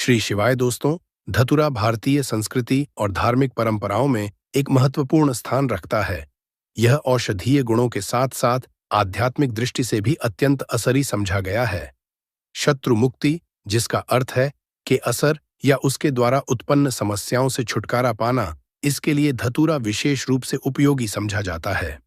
श्री शिवाय दोस्तों। धतूरा भारतीय संस्कृति और धार्मिक परंपराओं में एक महत्वपूर्ण स्थान रखता है। यह औषधीय गुणों के साथ साथ आध्यात्मिक दृष्टि से भी अत्यंत असरी समझा गया है। शत्रु मुक्ति, जिसका अर्थ है कि असर या उसके द्वारा उत्पन्न समस्याओं से छुटकारा पाना, इसके लिए धतूरा विशेष रूप से उपयोगी समझा जाता है।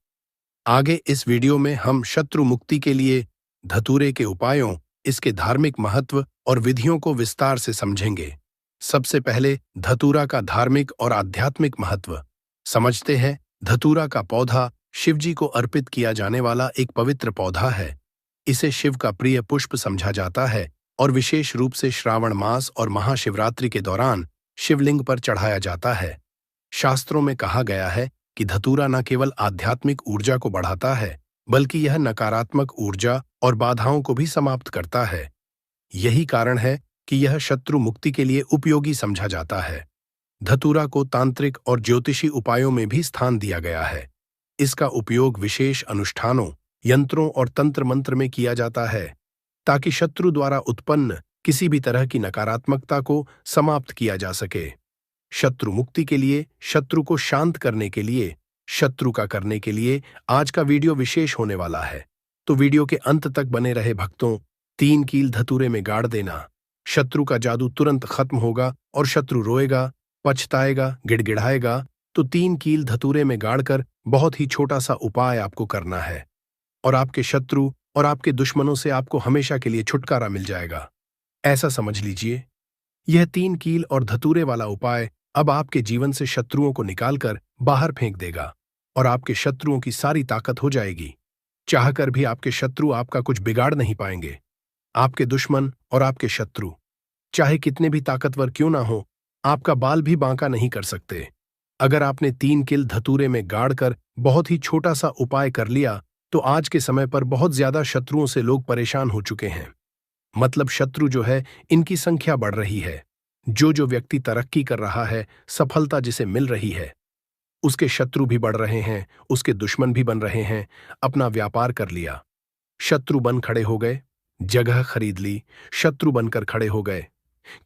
आगे इस वीडियो में हम शत्रु मुक्ति के लिए धतूरे के उपायों, इसके धार्मिक महत्व और विधियों को विस्तार से समझेंगे। सबसे पहले धतूरा का धार्मिक और आध्यात्मिक महत्व समझते हैं। धतूरा का पौधा शिवजी को अर्पित किया जाने वाला एक पवित्र पौधा है। इसे शिव का प्रिय पुष्प समझा जाता है और विशेष रूप से श्रावण मास और महाशिवरात्रि के दौरान शिवलिंग पर चढ़ाया जाता है। शास्त्रों में कहा गया है कि धतूरा न केवल आध्यात्मिक ऊर्जा को बढ़ाता है, बल्कि यह नकारात्मक ऊर्जा और बाधाओं को भी समाप्त करता है। यही कारण है कि यह शत्रु मुक्ति के लिए उपयोगी समझा जाता है। धतूरा को तांत्रिक और ज्योतिषी उपायों में भी स्थान दिया गया है। इसका उपयोग विशेष अनुष्ठानों, यंत्रों और तंत्र मंत्र में किया जाता है, ताकि शत्रु द्वारा उत्पन्न किसी भी तरह की नकारात्मकता को समाप्त किया जा सके। शत्रु मुक्ति के लिए, शत्रु को शांत करने के लिए, शत्रु का करने के लिए आज का वीडियो विशेष होने वाला है, तो वीडियो के अंत तक बने रहे भक्तों। 3 कील धतूरे में गाड़ देना। शत्रु का जादू तुरंत खत्म होगा और शत्रु रोएगा, पछताएगा, गिड़गिड़ाएगा। तो 3 कील धतूरे में गाड़कर बहुत ही छोटा सा उपाय आपको करना है और आपके शत्रु और आपके दुश्मनों से आपको हमेशा के लिए छुटकारा मिल जाएगा। ऐसा समझ लीजिए, यह 3 कील और धतूरे वाला उपाय अब आपके जीवन से शत्रुओं को निकालकर बाहर फेंक देगा और आपके शत्रुओं की सारी ताकत हो जाएगी। चाहकर भी आपके शत्रु आपका कुछ बिगाड़ नहीं पाएंगे। आपके दुश्मन और आपके शत्रु चाहे कितने भी ताकतवर क्यों ना हो, आपका बाल भी बांका नहीं कर सकते। अगर आपने 3 कील धतूरे में गाड़कर बहुत ही छोटा सा उपाय कर लिया, तो आज के समय पर बहुत ज्यादा शत्रुओं से लोग परेशान हो चुके हैं। मतलब शत्रु जो है, इनकी संख्या बढ़ रही है। जो व्यक्ति तरक्की कर रहा है, सफलता जिसे मिल रही है, उसके शत्रु भी बढ़ रहे हैं, उसके दुश्मन भी बन रहे हैं। अपना व्यापार कर लिया, शत्रु बन खड़े हो गए। जगह खरीद ली, शत्रु बनकर खड़े हो गए।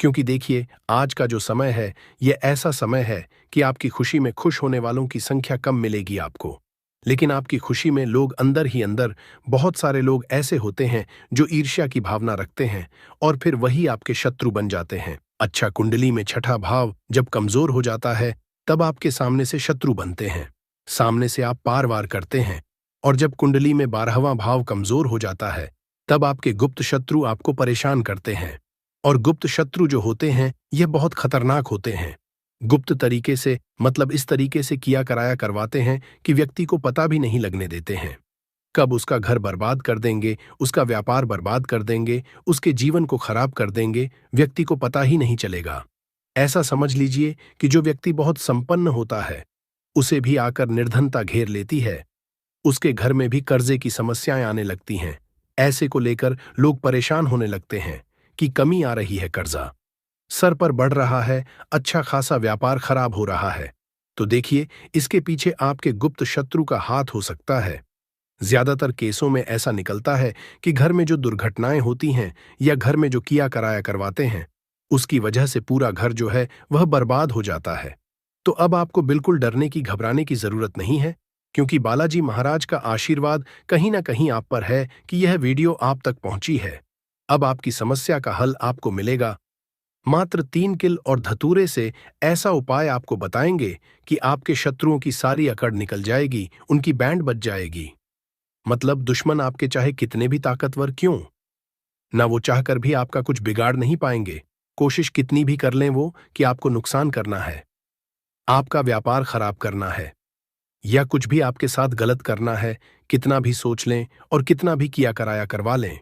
क्योंकि देखिए, आज का जो समय है, यह ऐसा समय है कि आपकी खुशी में खुश होने वालों की संख्या कम मिलेगी आपको। लेकिन आपकी खुशी में लोग अंदर ही अंदर, बहुत सारे लोग ऐसे होते हैं जो ईर्ष्या की भावना रखते हैं और फिर वही आपके शत्रु बन जाते हैं। अच्छा, कुंडली में 6ठा भाव जब कमजोर हो जाता है, तब आपके सामने से शत्रु बनते हैं। सामने से आप पार वार करते हैं। और जब कुंडली में 12वां भाव कमजोर हो जाता है, तब आपके गुप्त शत्रु आपको परेशान करते हैं। और गुप्त शत्रु जो होते हैं, यह बहुत खतरनाक होते हैं। गुप्त तरीके से, मतलब इस तरीके से किया कराया करवाते हैं कि व्यक्ति को पता भी नहीं लगने देते हैं। कब उसका घर बर्बाद कर देंगे, उसका व्यापार बर्बाद कर देंगे, उसके जीवन को खराब कर देंगे, व्यक्ति को पता ही नहीं चलेगा। ऐसा समझ लीजिए कि जो व्यक्ति बहुत संपन्न होता है, उसे भी आकर निर्धनता घेर लेती है। उसके घर में भी कर्जे की समस्याएं आने लगती हैं। ऐसे को लेकर लोग परेशान होने लगते हैं कि कमी आ रही है, कर्जा सर पर बढ़ रहा है, अच्छा खासा व्यापार खराब हो रहा है। तो देखिए, इसके पीछे आपके गुप्त शत्रु का हाथ हो सकता है। ज्यादातर केसों में ऐसा निकलता है कि घर में जो दुर्घटनाएं होती हैं या घर में जो किया कराया करवाते हैं, उसकी वजह से पूरा घर जो है वह बर्बाद हो जाता है। तो अब आपको बिल्कुल डरने की, घबराने की जरूरत नहीं है, क्योंकि बालाजी महाराज का आशीर्वाद कहीं ना कहीं आप पर है कि यह वीडियो आप तक पहुंची है। अब आपकी समस्या का हल आपको मिलेगा। मात्र 3 कील और धतूरे से ऐसा उपाय आपको बताएंगे कि आपके शत्रुओं की सारी अकड़ निकल जाएगी, उनकी बैंड बज जाएगी। मतलब दुश्मन आपके चाहे कितने भी ताकतवर क्यों ना, वो चाहकर भी आपका कुछ बिगाड़ नहीं पाएंगे। कोशिश कितनी भी कर लें वो कि आपको नुकसान करना है, आपका व्यापार खराब करना है, या कुछ भी आपके साथ गलत करना है, कितना भी सोच लें और कितना भी किया कराया करवा लें,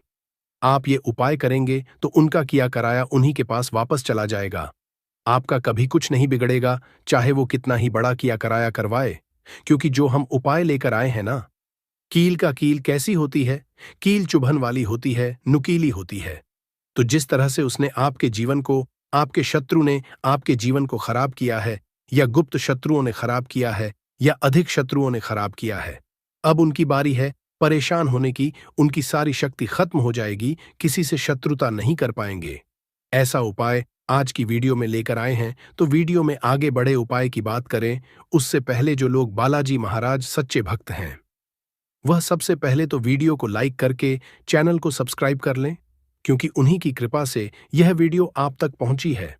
आप ये उपाय करेंगे तो उनका किया कराया उन्हीं के पास वापस चला जाएगा। आपका कभी कुछ नहीं बिगड़ेगा, चाहे वो कितना ही बड़ा किया कराया करवाए। क्योंकि जो हम उपाय लेकर आए हैं ना, कील का कील कैसी होती है? कील चुभन वाली होती है, नुकीली होती है। तो जिस तरह से उसने आपके जीवन को, आपके शत्रु ने आपके जीवन को खराब किया है, या गुप्त शत्रुओं ने खराब किया है, या अधिक शत्रुओं ने खराब किया है, अब उनकी बारी है परेशान होने की। उनकी सारी शक्ति खत्म हो जाएगी, किसी से शत्रुता नहीं कर पाएंगे। ऐसा उपाय आज की वीडियो में लेकर आए हैं, तो वीडियो में आगे बढ़े उपाय की बात करें उससे पहले जो लोग बालाजी महाराज सच्चे भक्त हैं वह सबसे पहले तो वीडियो को लाइक करके चैनल को सब्सक्राइब कर लें, क्योंकि उन्हीं की कृपा से यह वीडियो आप तक पहुंची है।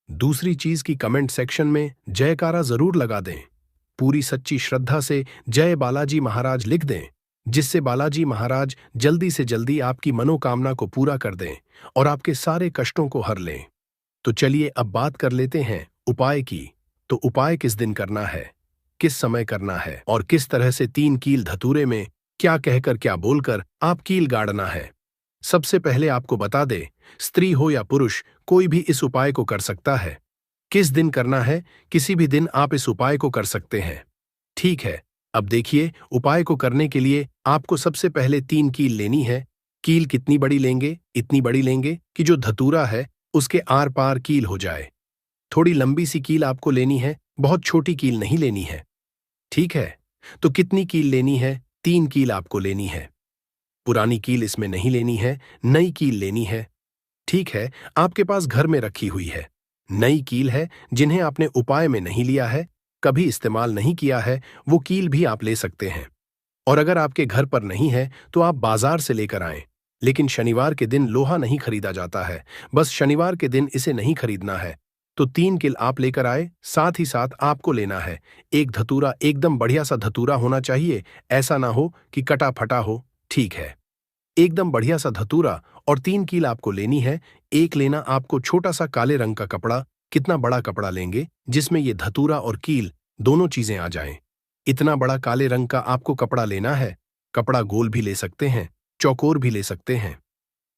दूसरी चीज की कमेंट सेक्शन में जयकारा जरूर लगा दें, पूरी सच्ची श्रद्धा से जय बालाजी महाराज लिख दें, जिससे बालाजी महाराज जल्दी से जल्दी आपकी मनोकामना को पूरा कर दें और आपके सारे कष्टों को हर लें। तो चलिए अब बात कर लेते हैं उपाय की। तो उपाय किस दिन करना है, किस समय करना है और किस तरह से 3 कील धतूरे में क्या कहकर क्या बोलकर आप कील गाड़ना है। सबसे पहले आपको बता दे, स्त्री हो या पुरुष कोई भी इस उपाय को कर सकता है। किस दिन करना है, किसी भी दिन आप इस उपाय को कर सकते हैं। ठीक है, अब देखिए उपाय को करने के लिए आपको सबसे पहले 3 कील लेनी है। कील कितनी बड़ी लेंगे, इतनी बड़ी लेंगे कि जो धतूरा है उसके आर पार कील हो जाए। थोड़ी लंबी सी कील आपको लेनी है, बहुत छोटी कील नहीं लेनी है। ठीक है, तो कितनी कील लेनी है? 3 कील आपको लेनी है। पुरानी कील इसमें नहीं लेनी है, नई कील लेनी है। ठीक है, आपके पास घर में रखी हुई है नई कील है, जिन्हें आपने उपाय में नहीं लिया है, कभी इस्तेमाल नहीं किया है, वो कील भी आप ले सकते हैं। और अगर आपके घर पर नहीं है तो आप बाजार से लेकर आएं। लेकिन शनिवार के दिन लोहा नहीं खरीदा जाता है, बस शनिवार के दिन इसे नहीं खरीदना है। तो 3 कील आप लेकर आए, साथ ही साथ आपको लेना है एक धतूरा। एकदम बढ़िया सा धतूरा होना चाहिए, ऐसा ना हो कि कटा फटा हो। ठीक है, एकदम बढ़िया सा धतूरा और 3 कील आपको लेनी है। एक लेना आपको छोटा सा काले रंग का कपड़ा। कितना बड़ा कपड़ा लेंगे जिसमें ये धतूरा और कील दोनों चीजें आ जाएं। इतना बड़ा काले रंग का आपको कपड़ा लेना है। कपड़ा गोल भी ले सकते हैं, चौकोर भी ले सकते हैं,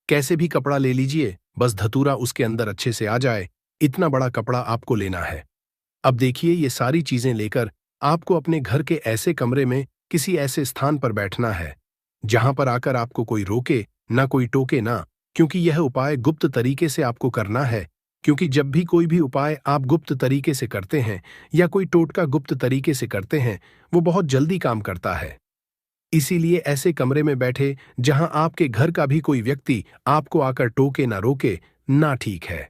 कैसे भी कपड़ा ले लीजिए, बस धतूरा उसके अंदर अच्छे से आ जाए, इतना बड़ा कपड़ा आपको लेना है। अब देखिए ये सारी चीजें लेकर आपको अपने घर के ऐसे कमरे में किसी ऐसे स्थान पर बैठना है जहां पर आकर आपको कोई रोके ना, कोई टोके ना, क्योंकि यह उपाय गुप्त तरीके से आपको करना है। क्योंकि जब भी कोई भी उपाय आप गुप्त तरीके से करते हैं या कोई टोटका गुप्त तरीके से करते हैं, वो बहुत जल्दी काम करता है। इसीलिए ऐसे कमरे में बैठे जहां आपके घर का भी कोई व्यक्ति आपको आकर टोके ना, रोके ना। ठीक है,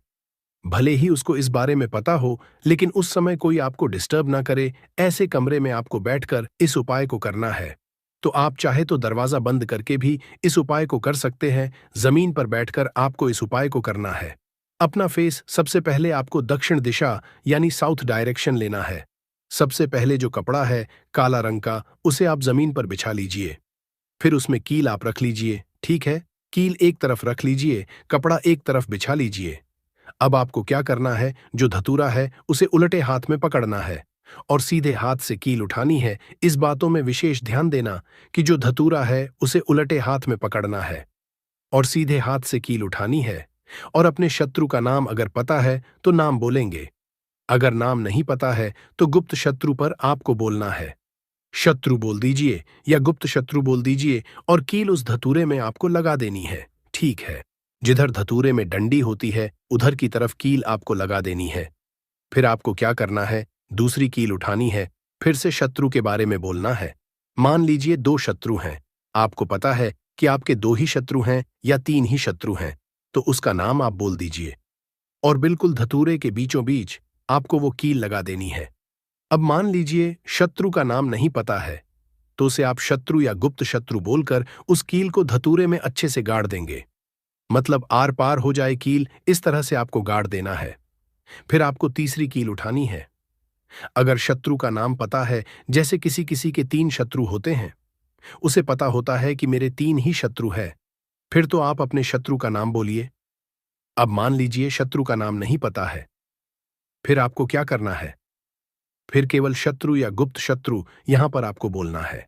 भले ही उसको इस बारे में पता हो, लेकिन उस समय कोई आपको डिस्टर्ब ना करे, ऐसे कमरे में आपको बैठकर इस उपाय को करना है। तो आप चाहे तो दरवाजा बंद करके भी इस उपाय को कर सकते हैं। जमीन पर बैठकर आपको इस उपाय को करना है। अपना फेस सबसे पहले आपको दक्षिण दिशा यानी साउथ डायरेक्शन लेना है। सबसे पहले जो कपड़ा है काला रंग का, उसे आप जमीन पर बिछा लीजिए। फिर उसमें कील आप रख लीजिए। ठीक है, कील एक तरफ रख लीजिए, कपड़ा एक तरफ बिछा लीजिए। अब आपको क्या करना है, जो धतूरा है उसे उलटे हाथ में पकड़ना है और सीधे हाथ से कील उठानी है। इस बातों में विशेष ध्यान देना कि जो धतूरा है उसे उलटे हाथ में पकड़ना है और सीधे हाथ से कील उठानी है। और अपने शत्रु का नाम अगर पता है तो नाम बोलेंगे, अगर नाम नहीं पता है तो गुप्त शत्रु पर आपको बोलना है। शत्रु बोल दीजिए या गुप्त शत्रु बोल दीजिए और कील उस धतूरे में आपको लगा देनी है। ठीक है, जिधर धतूरे में डंडी होती है उधर की तरफ कील आपको लगा देनी है। फिर आपको क्या करना है, दूसरी कील उठानी है, फिर से शत्रु के बारे में बोलना है। मान लीजिए 2 शत्रु हैं, आपको पता है कि आपके 2 ही शत्रु हैं या 3 ही शत्रु हैं, तो उसका नाम आप बोल दीजिए और बिल्कुल धतूरे के बीचों बीच आपको वो कील लगा देनी है। अब मान लीजिए शत्रु का नाम नहीं पता है, तो उसे आप शत्रु या गुप्त शत्रु बोलकर उस कील को धतूरे में अच्छे से गाड़ देंगे। मतलब आर पार हो जाए कील, इस तरह से आपको गाड़ देना है। फिर आपको तीसरी कील उठानी है। अगर शत्रु का नाम पता है, जैसे किसी किसी के 3 शत्रु होते हैं, उसे पता होता है कि मेरे 3 ही शत्रु है, फिर तो आप अपने शत्रु का नाम बोलिए। अब मान लीजिए शत्रु का नाम नहीं पता है, फिर आपको क्या करना है, फिर केवल शत्रु या गुप्त शत्रु यहां पर आपको बोलना है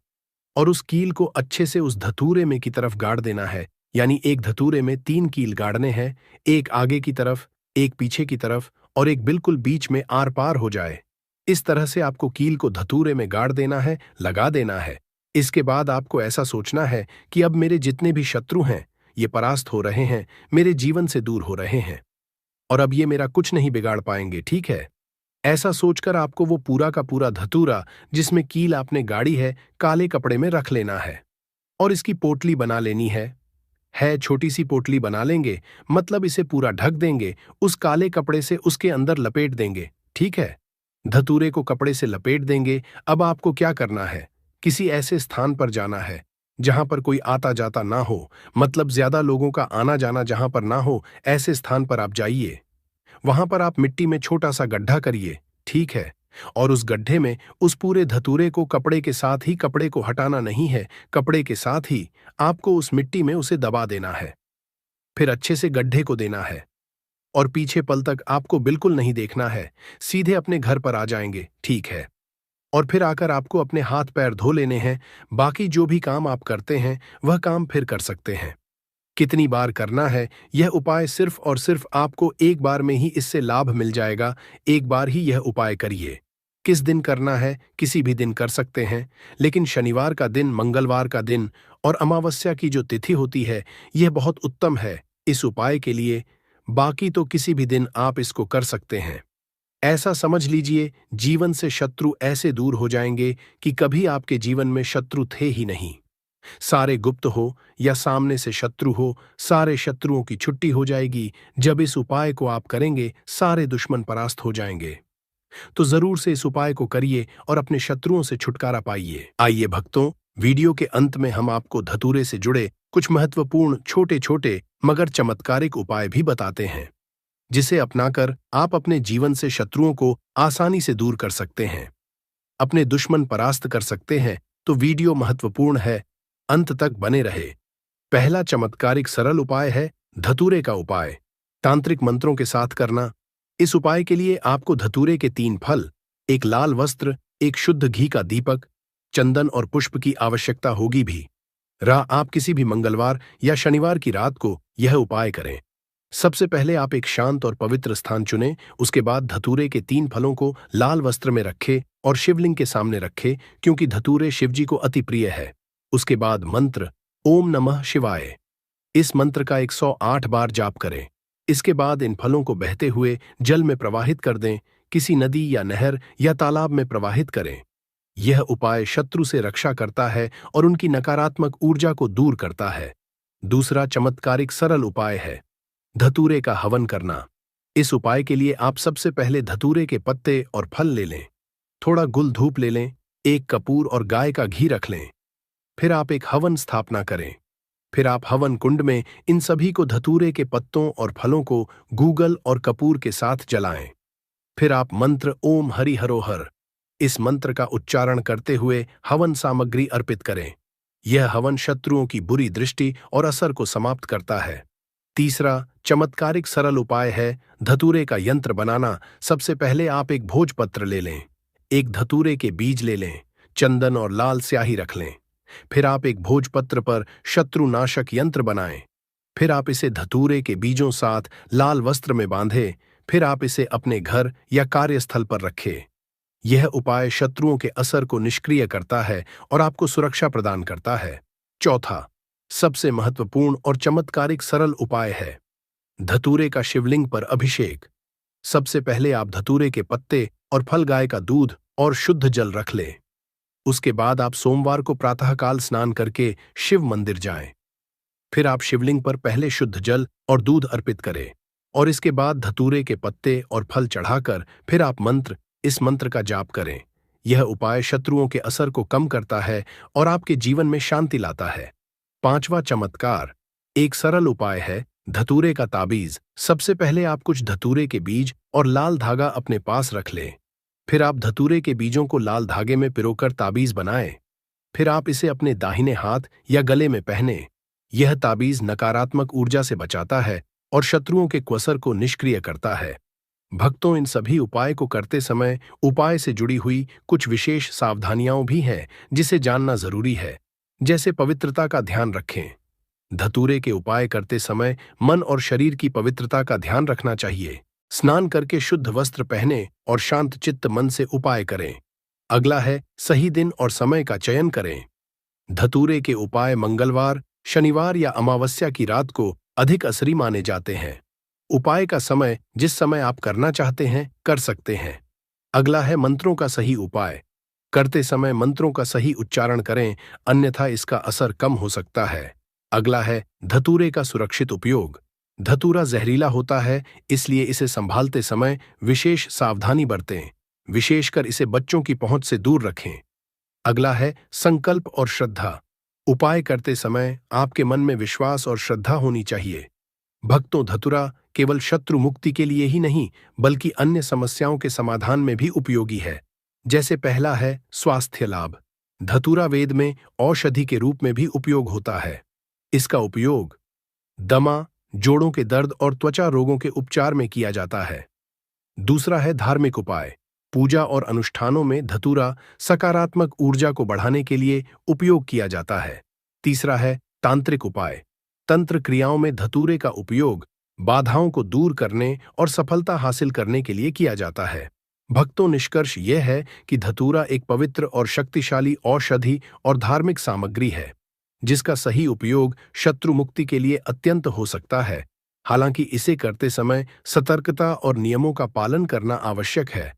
और उस कील को अच्छे से उस धतूरे में की तरफ गाड़ देना है। यानी एक धतूरे में 3 कील गाड़ने हैं, एक आगे की तरफ, एक पीछे की तरफ और एक बिल्कुल बीच में आर पार हो जाए। इस तरह से आपको कील को धतूरे में गाड़ देना है, लगा देना है। इसके बाद आपको ऐसा सोचना है कि अब मेरे जितने भी शत्रु हैं ये परास्त हो रहे हैं, मेरे जीवन से दूर हो रहे हैं और अब ये मेरा कुछ नहीं बिगाड़ पाएंगे। ठीक है, ऐसा सोचकर आपको वो पूरा का पूरा धतूरा जिसमें कील आपने गाड़ी है काले कपड़े में रख लेना है और इसकी पोटली बना लेनी है। है छोटी सी पोटली बना लेंगे, मतलब इसे पूरा ढक देंगे, उस काले कपड़े से उसके अंदर लपेट देंगे, ठीक है। धतूरे को कपड़े से लपेट देंगे। अब आपको क्या करना है, किसी ऐसे स्थान पर जाना है जहां पर कोई आता जाता ना हो, मतलब ज्यादा लोगों का आना जाना जहां पर ना हो, ऐसे स्थान पर आप जाइए। वहां पर आप मिट्टी में छोटा सा गड्ढा करिए, ठीक है। और उस गड्ढे में उस पूरे धतूरे को कपड़े के साथ ही, कपड़े को हटाना नहीं है, कपड़े के साथ ही आपको उस मिट्टी में उसे दबा देना है। फिर अच्छे से गड्ढे को देना है और पीछे पल तक आपको बिल्कुल नहीं देखना है, सीधे अपने घर पर आ जाएंगे, ठीक है। और फिर आकर आपको अपने हाथ पैर धो लेने हैं। बाकी जो भी काम आप करते हैं वह काम फिर कर सकते हैं। कितनी बार करना है, यह उपाय सिर्फ और सिर्फ आपको एक बार में ही इससे लाभ मिल जाएगा। एक बार ही यह उपाय करिए। किस दिन करना है, किसी भी दिन कर सकते हैं, लेकिन शनिवार का दिन, मंगलवार का दिन और अमावस्या की जो तिथि होती है, यह बहुत उत्तम है इस उपाय के लिए। बाकी तो किसी भी दिन आप इसको कर सकते हैं। ऐसा समझ लीजिए, जीवन से शत्रु ऐसे दूर हो जाएंगे कि कभी आपके जीवन में शत्रु थे ही नहीं। सारे गुप्त हो या सामने से शत्रु हो, सारे शत्रुओं की छुट्टी हो जाएगी। जब इस उपाय को आप करेंगे, सारे दुश्मन परास्त हो जाएंगे। तो जरूर से इस उपाय को करिए और अपने शत्रुओं से छुटकारा पाइए। आइए भक्तों, वीडियो के अंत में हम आपको धतूरे से जुड़े कुछ महत्वपूर्ण छोटे छोटे मगर चमत्कारिक उपाय भी बताते हैं, जिसे अपनाकर आप अपने जीवन से शत्रुओं को आसानी से दूर कर सकते हैं, अपने दुश्मन परास्त कर सकते हैं। तो वीडियो महत्वपूर्ण है, अंत तक बने रहे। पहला चमत्कारिक सरल उपाय है धतूरे का उपाय, तांत्रिक मंत्रों के साथ करना। इस उपाय के लिए आपको धतूरे के 3 फल, एक लाल वस्त्र, एक शुद्ध घी का दीपक, चंदन और पुष्प की आवश्यकता होगी भी। आप किसी भी मंगलवार या शनिवार की रात को यह उपाय करें। सबसे पहले आप एक शांत और पवित्र स्थान चुनें, उसके बाद धतूरे के 3 फलों को लाल वस्त्र में रखें और शिवलिंग के सामने रखें, क्योंकि धतूरे शिवजी को अति प्रिय है। उसके बाद मंत्र ओम नमः शिवाय, इस मंत्र का 108 बार जाप करें। इसके बाद इन फलों को बहते हुए जल में प्रवाहित कर दें, किसी नदी या नहर या तालाब में प्रवाहित करें। यह उपाय शत्रु से रक्षा करता है और उनकी नकारात्मक ऊर्जा को दूर करता है। दूसरा चमत्कारिक सरल उपाय है धतूरे का हवन करना। इस उपाय के लिए आप सबसे पहले धतूरे के पत्ते और फल ले लें, थोड़ा गुल धूप ले लें, एक कपूर और गाय का घी रख लें। फिर आप एक हवन स्थापना करें। फिर आप हवन कुंड में इन सभी को, धतूरे के पत्तों और फलों को गूगल और कपूर के साथ जलाएं। फिर आप मंत्र ओम हरि हरो हर, इस मंत्र का उच्चारण करते हुए हवन सामग्री अर्पित करें। यह हवन शत्रुओं की बुरी दृष्टि और असर को समाप्त करता है। तीसरा चमत्कारिक सरल उपाय है धतूरे का यंत्र बनाना। सबसे पहले आप एक भोजपत्र ले लें, एक धतूरे के बीज ले लें, चंदन और लाल स्याही रख लें। फिर आप एक भोजपत्र पर शत्रुनाशक यंत्र बनाएं। फिर आप इसे धतूरे के बीजों साथ लाल वस्त्र में बांधें। फिर आप इसे अपने घर या कार्यस्थल पर रखें। यह उपाय शत्रुओं के असर को निष्क्रिय करता है और आपको सुरक्षा प्रदान करता है। चौथा सबसे महत्वपूर्ण और चमत्कारिक सरल उपाय है धतूरे का शिवलिंग पर अभिषेक। सबसे पहले आप धतूरे के पत्ते और फल, गाय का दूध और शुद्ध जल रख लें। उसके बाद आप सोमवार को प्रातःकाल स्नान करके शिव मंदिर जाएं। फिर आप शिवलिंग पर पहले शुद्ध जल और दूध अर्पित करें और इसके बाद धतूरे के पत्ते और फल चढ़ाकर फिर आप इस मंत्र का जाप करें। यह उपाय शत्रुओं के असर को कम करता है और आपके जीवन में शांति लाता है। पांचवा चमत्कार एक सरल उपाय है धतूरे का ताबीज। सबसे पहले आप कुछ धतूरे के बीज और लाल धागा अपने पास रख लें। फिर आप धतूरे के बीजों को लाल धागे में पिरोकर ताबीज बनाएं। फिर आप इसे अपने दाहिने हाथ या गले में पहने। यह ताबीज नकारात्मक ऊर्जा से बचाता है और शत्रुओं के कुअसर को निष्क्रिय करता है। भक्तों, इन सभी उपाय को करते समय उपाय से जुड़ी हुई कुछ विशेष सावधानियां भी हैं जिसे जानना जरूरी है। जैसे पवित्रता का ध्यान रखें। धतूरे के उपाय करते समय मन और शरीर की पवित्रता का ध्यान रखना चाहिए। स्नान करके शुद्ध वस्त्र पहने और शांत चित्त मन से उपाय करें। अगला है सही दिन और समय का चयन करें। धतूरे के उपाय मंगलवार, शनिवार या अमावस्या की रात को अधिक असरी माने जाते हैं। उपाय का समय जिस समय आप करना चाहते हैं कर सकते हैं। अगला है मंत्रों का सही उपाय। करते समय मंत्रों का सही उच्चारण करें, अन्यथा इसका असर कम हो सकता है। अगला है धतूरे का सुरक्षित उपयोग। धतूरा जहरीला होता है, इसलिए इसे संभालते समय विशेष सावधानी बरतें, विशेषकर इसे बच्चों की पहुंच से दूर रखें। अगला है संकल्प और श्रद्धा। उपाय करते समय आपके मन में विश्वास और श्रद्धा होनी चाहिए। भक्तों, धतूरा केवल शत्रु मुक्ति के लिए ही नहीं, बल्कि अन्य समस्याओं के समाधान में भी उपयोगी है। जैसे पहला है स्वास्थ्य लाभ। धतूरा वेद में औषधि के रूप में भी उपयोग होता है। इसका उपयोग दमा, जोड़ों के दर्द और त्वचा रोगों के उपचार में किया जाता है। दूसरा है धार्मिक उपाय। पूजा और अनुष्ठानों में धतूरा सकारात्मक ऊर्जा को बढ़ाने के लिए उपयोग किया जाता है। तीसरा है तांत्रिक उपाय। तंत्र क्रियाओं में धतूरे का उपयोग बाधाओं को दूर करने और सफलता हासिल करने के लिए किया जाता है। भक्तों, निष्कर्ष यह है कि धतूरा एक पवित्र और शक्तिशाली औषधि और धार्मिक सामग्री है, जिसका सही उपयोग शत्रु मुक्ति के लिए अत्यंत हो सकता है। हालांकि इसे करते समय सतर्कता और नियमों का पालन करना आवश्यक है।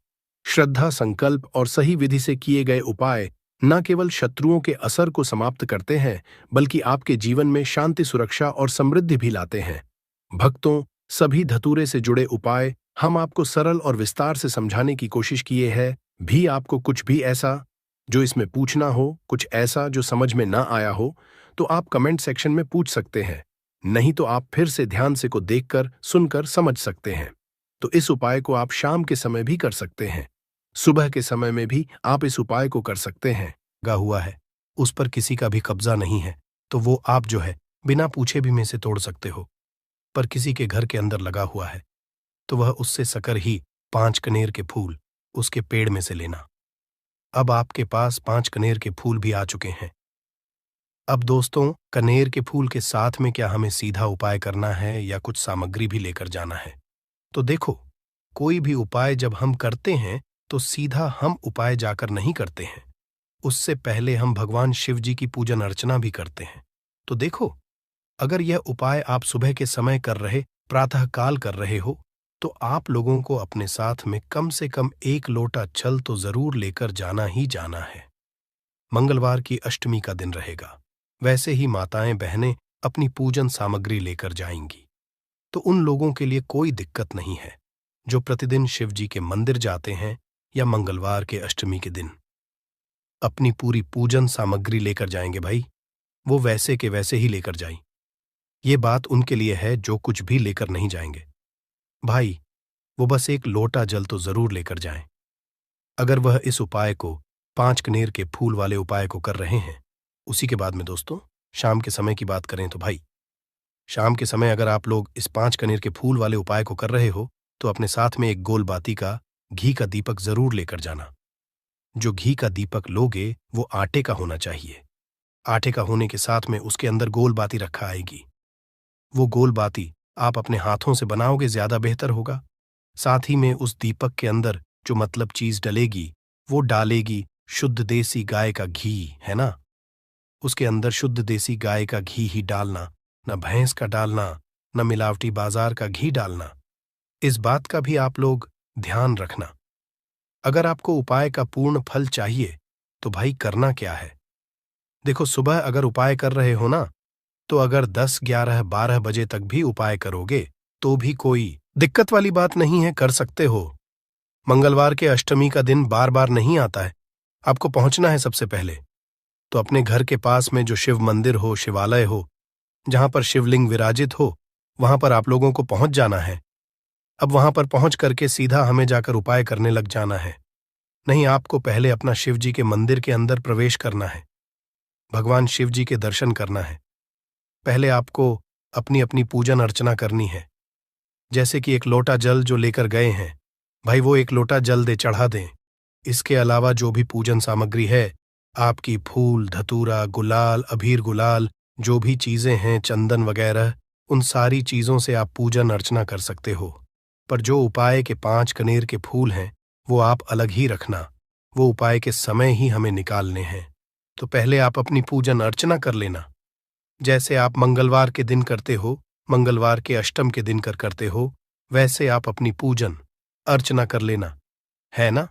श्रद्धा, संकल्प और सही विधि से किए गए उपाय न केवल शत्रुओं के असर को समाप्त करते हैं, बल्कि आपके जीवन में शांति, सुरक्षा और समृद्धि भी लाते हैं। भक्तों, सभी धतूरे से जुड़े उपाय हम आपको सरल और विस्तार से समझाने की कोशिश किए हैं। भी आपको कुछ भी ऐसा जो इसमें पूछना हो, कुछ ऐसा जो समझ में ना आया हो, तो आप कमेंट सेक्शन में पूछ सकते हैं। नहीं तो आप फिर से ध्यान से को देखकर, सुनकर समझ सकते हैं। तो इस उपाय को आप शाम के समय भी कर सकते हैं, सुबह के समय में भी आप इस उपाय को कर सकते हैं। गा हुआ है, उस पर किसी का भी कब्जा नहीं है, तो वो आप जो है बिना पूछे भी में से तोड़ सकते हो। पर किसी के घर के अंदर लगा हुआ है, तो वह उससे सकर ही 5 कनेर के फूल उसके पेड़ में से लेना। अब आपके पास 5 कनेर के फूल भी आ चुके हैं। अब दोस्तों, कनेर के फूल के साथ में क्या हमें सीधा उपाय करना है या कुछ सामग्री भी लेकर जाना है? तो देखो, कोई भी उपाय जब हम करते हैं तो सीधा हम उपाय जाकर नहीं करते हैं। उससे पहले हम भगवान शिव जी की पूजन अर्चना भी करते हैं। तो देखो, अगर यह उपाय आप सुबह के समय कर रहे, प्रातःकाल कर रहे हो, तो आप लोगों को अपने साथ में कम से कम 1 लोटा जल तो जरूर लेकर जाना ही जाना है। मंगलवार की अष्टमी का दिन रहेगा। वैसे ही माताएं बहनें अपनी पूजन सामग्री लेकर जाएंगी, तो उन लोगों के लिए कोई दिक्कत नहीं है जो प्रतिदिन शिव जी के मंदिर जाते हैं या मंगलवार के अष्टमी के दिन अपनी पूरी पूजन सामग्री लेकर जाएंगे। भाई, वो वैसे के वैसे ही लेकर जाएं। ये बात उनके लिए है जो कुछ भी लेकर नहीं जाएंगे। भाई, वो बस 1 लोटा जल तो जरूर लेकर जाएं। अगर वह इस उपाय को 5 कनेर के फूल वाले उपाय को कर रहे हैं। उसी के बाद में दोस्तों, शाम के समय की बात करें तो भाई, शाम के समय अगर आप लोग इस 5 कनेर के फूल वाले उपाय को कर रहे हो, तो अपने साथ में 1 गोल बाती का घी का दीपक जरूर लेकर जाना। जो घी का दीपक लोगे वो आटे का होना चाहिए। आटे का होने के साथ में उसके अंदर गोल बाती रखा आएगी। वो गोल बाती आप अपने हाथों से बनाओगे, ज्यादा बेहतर होगा। साथ ही में उस दीपक के अंदर जो मतलब चीज डलेगी, वो डालेगी शुद्ध देसी गाय का घी, है ना। उसके अंदर शुद्ध देसी गाय का घी ही डालना, न भैंस का डालना, न मिलावटी बाजार का घी डालना। इस बात का भी आप लोग ध्यान रखना। अगर आपको उपाय का पूर्ण फल चाहिए तो भाई करना क्या है। देखो, सुबह अगर उपाय कर रहे हो ना, तो अगर 10, 11, 12 बजे तक भी उपाय करोगे तो भी कोई दिक्कत वाली बात नहीं है, कर सकते हो। मंगलवार के अष्टमी का दिन बार बार नहीं आता है। आपको पहुंचना है सबसे पहले तो अपने घर के पास में जो शिव मंदिर हो, शिवालय हो, जहां पर शिवलिंग विराजित हो, वहां पर आप लोगों को पहुंच जाना है। अब वहां पर पहुंच करके सीधा हमें जाकर उपाय करने लग जाना है। नहीं, आपको पहले अपना शिव जी के मंदिर के अंदर प्रवेश करना है, भगवान शिव जी के दर्शन करना है। पहले आपको अपनी अपनी पूजन अर्चना करनी है। जैसे कि 1 लोटा जल जो लेकर गए हैं, भाई वो 1 लोटा जल दे चढ़ा दें। इसके अलावा जो भी पूजन सामग्री है, आपकी फूल, धतूरा, गुलाल, अबीर गुलाल, जो भी चीजें हैं, चंदन वगैरह, उन सारी चीजों से आप पूजन अर्चना कर सकते हो। पर जो उपाय के 5 कनेर के फूल हैं, वो आप अलग ही रखना। वो उपाय के समय ही हमें निकालने हैं। तो पहले आप अपनी पूजन अर्चना कर लेना, जैसे आप मंगलवार के दिन करते हो, मंगलवार के अष्टम के दिन करते हो, वैसे आप अपनी पूजन अर्चना कर लेना, है ना।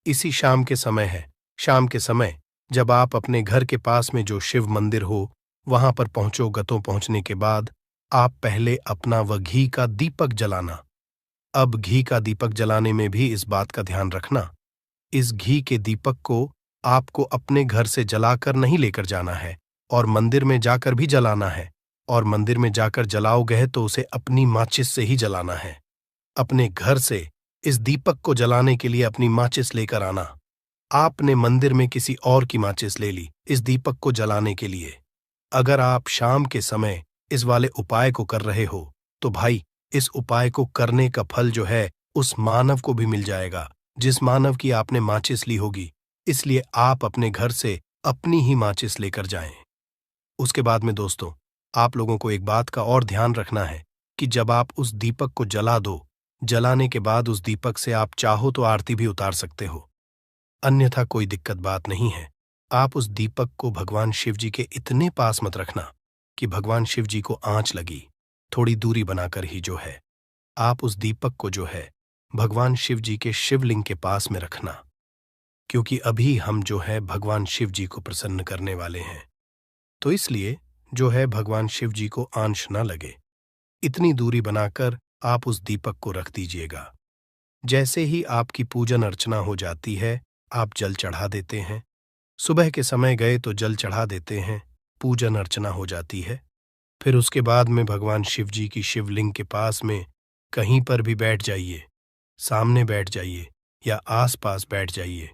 इसी शाम के समय है। शाम के समय जब आप अपने घर के पास में जो शिव मंदिर हो वहां पर पहुंचो। गतो पहुंचने के बाद आप पहले अपना वह घी का दीपक जलाना। अब घी का दीपक जलाने में भी इस बात का ध्यान रखना, इस घी के दीपक को आपको अपने घर से जलाकर नहीं लेकर जाना है और मंदिर में जाकर भी जलाना है, और मंदिर में जाकर जलाओगे तो उसे अपनी माचिस से ही जलाना है। अपने घर से इस दीपक को जलाने के लिए अपनी माचिस लेकर आना। आपने मंदिर में किसी और की माचिस ले ली इस दीपक को जलाने के लिए। अगर आप शाम के समय इस वाले उपाय को कर रहे हो तो भाई, इस उपाय को करने का फल जो है उस मानव को भी मिल जाएगा जिस मानव की आपने माचिस ली होगी। इसलिए आप अपने घर से अपनी ही माचिस लेकर जाएं। उसके बाद में दोस्तों, आप लोगों को एक बात का और ध्यान रखना है कि जब आप उस दीपक को जला दो, जलाने के बाद उस दीपक से आप चाहो तो आरती भी उतार सकते हो, अन्यथा कोई दिक्कत बात नहीं है। आप उस दीपक को भगवान शिव जी के इतने पास मत रखना कि भगवान शिव जी को आंच लगी। थोड़ी दूरी बनाकर ही जो है आप उस दीपक को जो है भगवान शिव जी के शिवलिंग के पास में रखना, क्योंकि अभी हम जो है भगवान शिव जी को प्रसन्न करने वाले हैं। तो इसलिए जो है भगवान शिव जी को आंच न लगे, इतनी दूरी बनाकर आप उस दीपक को रख दीजिएगा। जैसे ही आपकी पूजन अर्चना हो जाती है, आप जल चढ़ा देते हैं। सुबह के समय गए तो जल चढ़ा देते हैं, पूजन अर्चना हो जाती है। फिर उसके बाद में भगवान शिव जी की शिवलिंग के पास में कहीं पर भी बैठ जाइए, सामने बैठ जाइए या आसपास बैठ जाइए।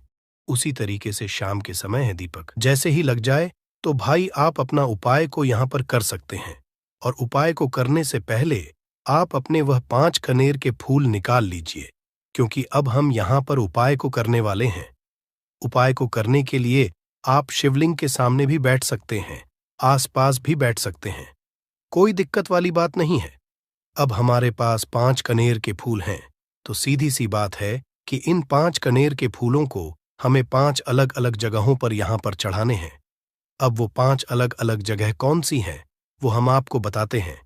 उसी तरीके से शाम के समय है दीपक जैसे ही लग जाए तो भाई आप अपना उपाय को यहाँ पर कर सकते हैं। और उपाय को करने से पहले आप अपने वह 5 कनेर के फूल निकाल लीजिए, क्योंकि अब हम यहाँ पर उपाय को करने वाले हैं। उपाय को करने के लिए आप शिवलिंग के सामने भी बैठ सकते हैं, आसपास भी बैठ सकते हैं, कोई दिक्कत वाली बात नहीं है। अब हमारे पास 5 कनेर के फूल हैं, तो सीधी सी बात है कि इन 5 कनेर के फूलों को हमें 5 अलग अलग जगहों पर यहाँ पर चढ़ाने हैं। अब वो 5 अलग अलग जगह कौन सी हैं वो हम आपको बताते हैं।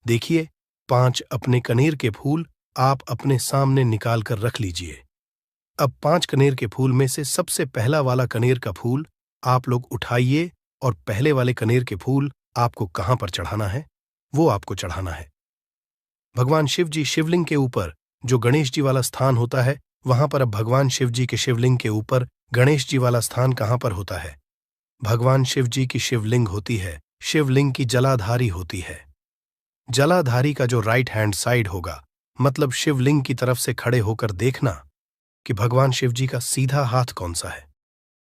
देखिए, 5 अपने कनेर के फूल आप अपने सामने निकाल कर रख लीजिए। अब 5 कनेर के फूल में से सबसे पहला वाला कनेर का फूल आप लोग उठाइए, और पहले वाले कनेर के फूल आपको कहां पर चढ़ाना है वो आपको चढ़ाना है भगवान शिव जी शिवलिंग के ऊपर। जो गणेश जी वाला स्थान होता है वहां पर अब भगवान शिव जी के शिवलिंग के ऊपर गणेश जी वाला स्थान कहां पर होता है? भगवान शिव जी की शिवलिंग होती है, शिवलिंग की जलाधारी होती है। जलाधारी का जो राइट हैंड साइड होगा, मतलब शिवलिंग की तरफ से खड़े होकर देखना कि भगवान शिव जी का सीधा हाथ कौन सा है,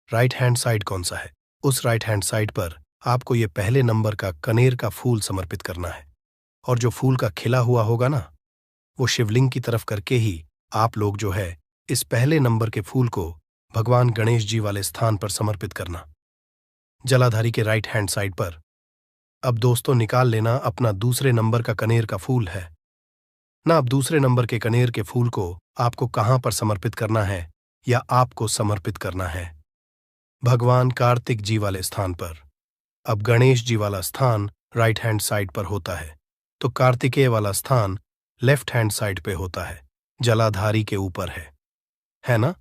राइट हैंड साइड कौन सा है। उस राइट हैंड साइड पर आपको ये पहले नंबर का कनेर का फूल समर्पित करना है, और जो फूल का खिला हुआ होगा ना, वो शिवलिंग की तरफ करके ही आप लोग जो है इस पहले नंबर के फूल को भगवान गणेश जी वाले स्थान पर समर्पित करना, जलाधारी के राइट हैंड साइड पर। अब दोस्तों निकाल लेना अपना दूसरे नंबर का कनेर का फूल है ना। अब दूसरे नंबर के कनेर के फूल को आपको कहां पर समर्पित करना है, या आपको समर्पित करना है भगवान कार्तिक जी वाले स्थान पर। अब गणेश जी वाला स्थान राइट हैंड साइड पर होता है, तो कार्तिकेय वाला स्थान लेफ्ट हैंड साइड पे होता है, जलाधारी के ऊपर है ना।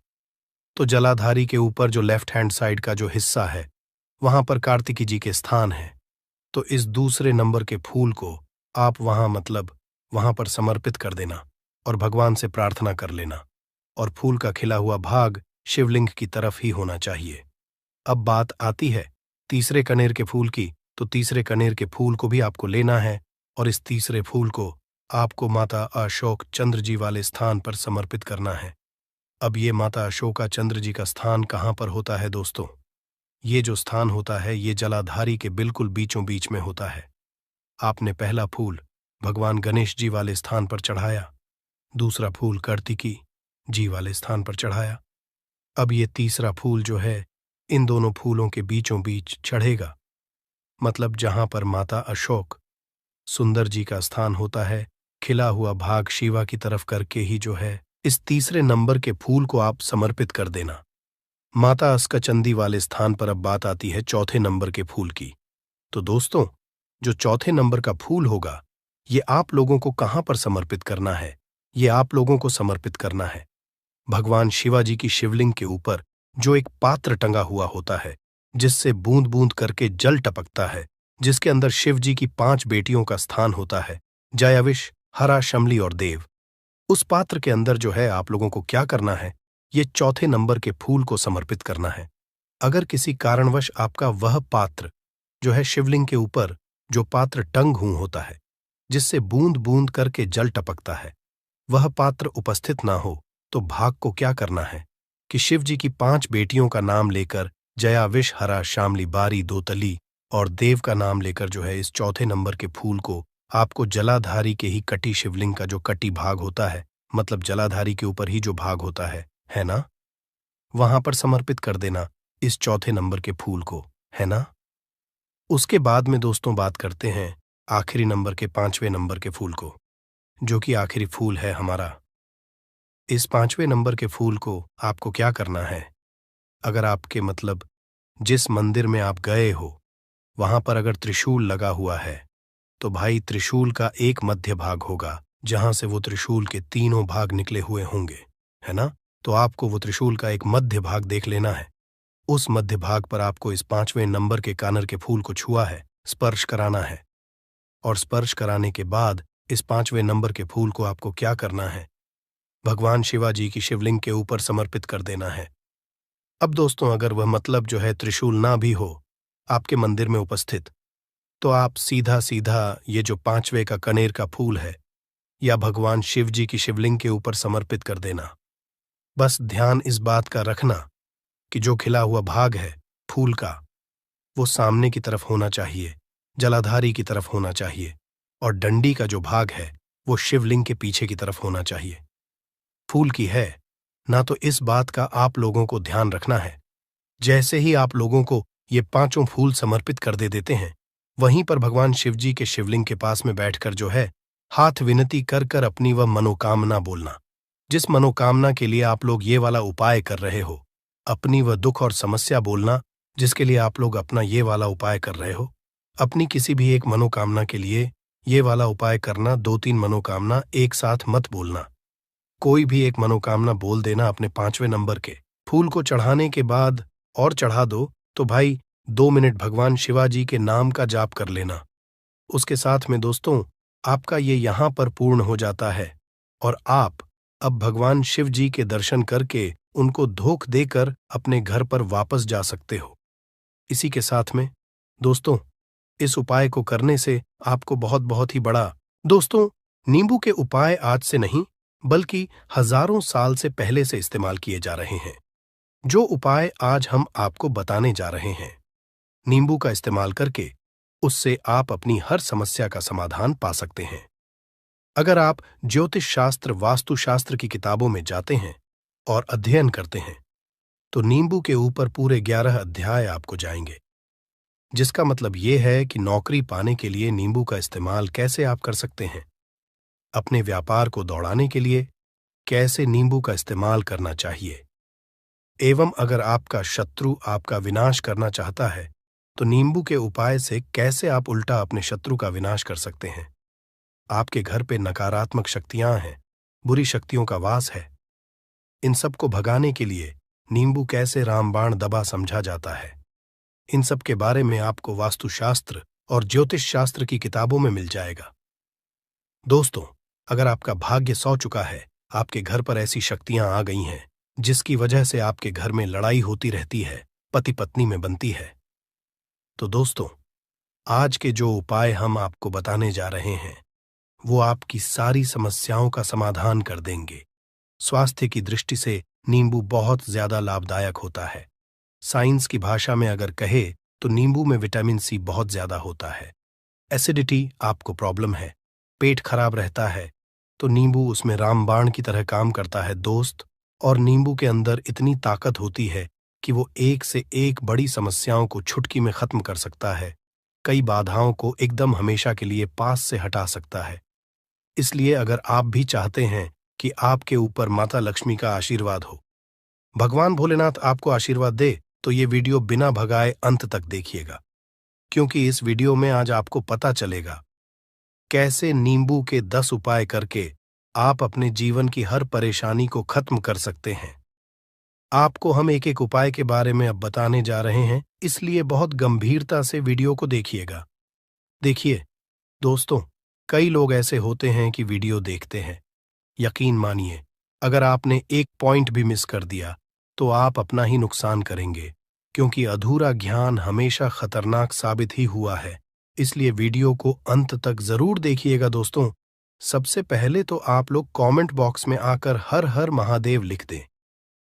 तो जलाधारी के ऊपर जो लेफ्ट हैंड साइड का जो हिस्सा है वहां पर कार्तिकी जी के स्थान है। तो इस दूसरे नंबर के फूल को आप वहां पर समर्पित कर देना और भगवान से प्रार्थना कर लेना, और फूल का खिला हुआ भाग शिवलिंग की तरफ ही होना चाहिए। अब बात आती है तीसरे कनेर के फूल की, तो तीसरे कनेर के फूल को भी आपको लेना है, और इस तीसरे फूल को आपको माता अशोक चंद्र जी वाले स्थान पर समर्पित करना है। अब ये माता अशोका चंद्र जी का स्थान कहाँ पर होता है दोस्तों? ये जो स्थान होता है ये जलाधारी के बिल्कुल बीचों बीच में होता है। आपने पहला फूल भगवान गणेश जी वाले स्थान पर चढ़ाया, दूसरा फूल कार्तिकी जी वाले स्थान पर चढ़ाया। अब ये तीसरा फूल जो है इन दोनों फूलों के बीचों बीच चढ़ेगा, मतलब जहां पर माता अशोक सुंदर जी का स्थान होता है, खिला हुआ भाग शिवा की तरफ करके ही जो है इस तीसरे नंबर के फूल को आप समर्पित कर देना माता अस्कचंदी वाले स्थान पर। अब बात आती है चौथे नंबर के फूल की। तो दोस्तों, जो चौथे नंबर का फूल होगा ये आप लोगों को कहां पर समर्पित करना है? ये आप लोगों को समर्पित करना है भगवान शिवाजी की शिवलिंग के ऊपर जो एक पात्र टंगा हुआ होता है, जिससे बूंद बूंद करके जल टपकता है, जिसके अंदर शिव जी की 5 बेटियों का स्थान होता है, जयाविश, हरा, शमली और देव। उस पात्र के अंदर जो है आप लोगों को क्या करना है, ये चौथे नंबर के फूल को समर्पित करना है। अगर किसी कारणवश आपका वह पात्र जो है शिवलिंग के ऊपर जो पात्र टंग हुआ होता है, जिससे बूंद बूंद करके जल टपकता है, वह पात्र उपस्थित ना हो, तो भाग को क्या करना है कि शिव जी की 5 बेटियों का नाम लेकर जया, विष, हरा, शामली, बारी, दोतली और देव का नाम लेकर जो है इस चौथे नंबर के फूल को आपको जलाधारी के ही कटी शिवलिंग का जो कटी भाग होता है, मतलब जलाधारी के ऊपर ही जो भाग होता है ना, वहां पर समर्पित कर देना इस चौथे नंबर के फूल को, है ना। उसके बाद में दोस्तों बात करते हैं आखिरी नंबर के 5वें नंबर के फूल को, जो कि आखिरी फूल है हमारा। इस 5वें नंबर के फूल को आपको क्या करना है, अगर आपके मतलब जिस मंदिर में आप गए हो वहां पर अगर त्रिशूल लगा हुआ है, तो भाई त्रिशूल का एक मध्य भाग होगा जहां से वो त्रिशूल के तीनों भाग निकले हुए होंगे, है ना। तो आपको वो त्रिशूल का एक मध्य भाग देख लेना है। उस मध्य भाग पर आपको इस 5वें नंबर के कानर के फूल को छुआ है, स्पर्श कराना है। और स्पर्श कराने के बाद इस 5वें नंबर के फूल को आपको क्या करना है, भगवान शिवाजी की शिवलिंग के ऊपर समर्पित कर देना है। अब दोस्तों अगर वह मतलब जो है त्रिशूल ना भी हो आपके मंदिर में उपस्थित, तो आप सीधा सीधा ये जो 5वें का कनेर का फूल है या भगवान शिव जी की शिवलिंग के ऊपर समर्पित कर देना। बस ध्यान इस बात का रखना कि जो खिला हुआ भाग है फूल का, वो सामने की तरफ होना चाहिए, जलाधारी की तरफ होना चाहिए, और डंडी का जो भाग है वो शिवलिंग के पीछे की तरफ होना चाहिए। फूल की है ना, तो इस बात का आप लोगों को ध्यान रखना है। जैसे ही आप लोगों को ये 5 फूल समर्पित कर दे देते हैं, वहीं पर भगवान शिव जी के शिवलिंग के पास में बैठकर जो है हाथ विनती कर कर अपनी वह मनोकामना बोलना, जिस मनोकामना के लिए आप लोग ये वाला उपाय कर रहे हो। अपनी वह दुख और समस्या बोलना जिसके लिए आप लोग अपना ये वाला उपाय कर रहे हो। अपनी किसी भी एक मनोकामना के लिए ये वाला उपाय करना, 2-3 मनोकामना एक साथ मत बोलना। कोई भी एक मनोकामना बोल देना अपने 5वें नंबर के फूल को चढ़ाने के बाद, और चढ़ा दो तो भाई 2 मिनट भगवान शिवाजी के नाम का जाप कर लेना। उसके साथ में दोस्तों आपका ये यहां पर पूर्ण हो जाता है और आप अब भगवान शिव जी के दर्शन करके उनको धोख देकर अपने घर पर वापस जा सकते हो। इसी के साथ में दोस्तों इस उपाय को करने से आपको बहुत बहुत ही बड़ा, दोस्तों नींबू के उपाय आज से नहीं बल्कि हजारों साल से पहले से इस्तेमाल किए जा रहे हैं। जो उपाय आज हम आपको बताने जा रहे हैं, नींबू का इस्तेमाल करके उससे आप अपनी हर समस्या का समाधान पा सकते हैं। अगर आप ज्योतिष शास्त्र, वास्तु शास्त्र की किताबों में जाते हैं और अध्ययन करते हैं, तो नींबू के ऊपर पूरे 11 अध्याय आपको जाएंगे, जिसका मतलब यह है कि नौकरी पाने के लिए नींबू का इस्तेमाल कैसे आप कर सकते हैं, अपने व्यापार को दौड़ाने के लिए कैसे नींबू का इस्तेमाल करना चाहिए, एवं अगर आपका शत्रु आपका विनाश करना चाहता है तो नींबू के उपाय से कैसे आप उल्टा अपने शत्रु का विनाश कर सकते हैं। आपके घर पे नकारात्मक शक्तियां हैं, बुरी शक्तियों का वास है, इन सब को भगाने के लिए नींबू कैसे रामबाण दबा समझा जाता है, इन सब के बारे में आपको वास्तुशास्त्र और ज्योतिष शास्त्र की किताबों में मिल जाएगा। दोस्तों अगर आपका भाग्य सौ चुका है, आपके घर पर ऐसी शक्तियां आ गई हैं जिसकी वजह से आपके घर में लड़ाई होती रहती है, पति पत्नी में बनती है, तो दोस्तों आज के जो उपाय हम आपको बताने जा रहे हैं वो आपकी सारी समस्याओं का समाधान कर देंगे। स्वास्थ्य की दृष्टि से नींबू बहुत ज्यादा लाभदायक होता है। साइंस की भाषा में अगर कहे तो नींबू में विटामिन सी बहुत ज्यादा होता है। एसिडिटी आपको प्रॉब्लम है, पेट खराब रहता है, तो नींबू उसमें रामबाण की तरह काम करता है दोस्त। और नींबू के अंदर इतनी ताकत होती है कि वो एक से एक बड़ी समस्याओं को छुटकी में खत्म कर सकता है, कई बाधाओं को एकदम हमेशा के लिए पास से हटा सकता है। इसलिए अगर आप भी चाहते हैं कि आपके ऊपर माता लक्ष्मी का आशीर्वाद हो, भगवान भोलेनाथ आपको आशीर्वाद दे, तो ये वीडियो बिना भगाए अंत तक देखिएगा, क्योंकि इस वीडियो में आज आपको पता चलेगा कैसे नींबू के 10 उपाय करके आप अपने जीवन की हर परेशानी को खत्म कर सकते हैं। आपको हम एक एक उपाय के बारे में अब बताने जा रहे हैं, इसलिए बहुत गंभीरता से वीडियो को देखिएगा। देखिए दोस्तों, कई लोग ऐसे होते हैं कि वीडियो देखते हैं। यकीन मानिए, अगर आपने एक पॉइंट भी मिस कर दिया तो आप अपना ही नुकसान करेंगे, क्योंकि अधूरा ज्ञान हमेशा खतरनाक साबित ही हुआ है। इसलिए वीडियो को अंत तक जरूर देखिएगा दोस्तों। सबसे पहले तो आप लोग कमेंट बॉक्स में आकर हर हर महादेव लिख दें,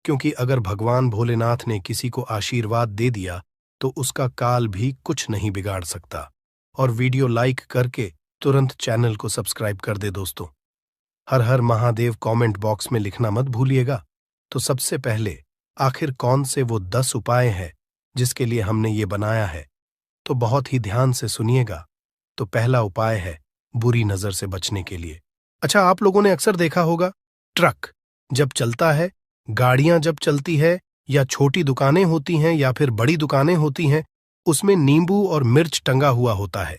क्योंकि अगर भगवान भोलेनाथ ने किसी को आशीर्वाद दे दिया तो उसका काल भी कुछ नहीं बिगाड़ सकता। और वीडियो लाइक करके तुरंत चैनल को सब्सक्राइब कर दे दोस्तों। हर हर महादेव कमेंट बॉक्स में लिखना मत भूलिएगा। तो सबसे पहले, आखिर कौन से वो 10 उपाय हैं जिसके लिए हमने ये बनाया है, तो बहुत ही ध्यान से सुनिएगा। तो पहला उपाय है बुरी नजर से बचने के लिए। अच्छा, आप लोगों ने अक्सर देखा होगा, ट्रक जब चलता है, गाड़ियां जब चलती है, या छोटी दुकानें होती हैं या फिर बड़ी दुकानें होती हैं, उसमें नींबू और मिर्च टंगा हुआ होता है।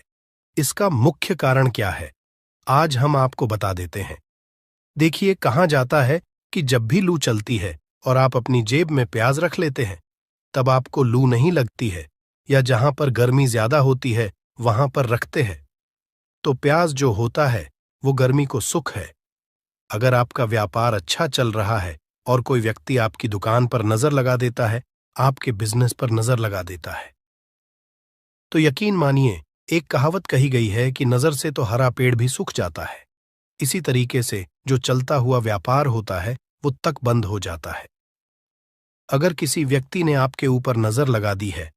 इसका मुख्य कारण क्या है, आज हम आपको बता देते हैं। देखिए, कहा जाता है कि जब भी लू चलती है और आप अपनी जेब में प्याज रख लेते हैं, तब आपको लू नहीं लगती है, या जहां पर गर्मी ज्यादा होती है वहां पर रखते हैं। तो प्याज जो होता है वो गर्मी को सुख है। अगर आपका व्यापार अच्छा चल रहा है और कोई व्यक्ति आपकी दुकान पर नजर लगा देता है, आपके बिजनेस पर नजर लगा देता है, तो यकीन मानिए, एक कहावत कही गई है कि नजर से तो हरा पेड़ भी सूख जाता है। इसी तरीके से जो चलता हुआ व्यापार होता है वो तक बंद हो जाता है। अगर किसी व्यक्ति ने आपके ऊपर नजर लगा दी है,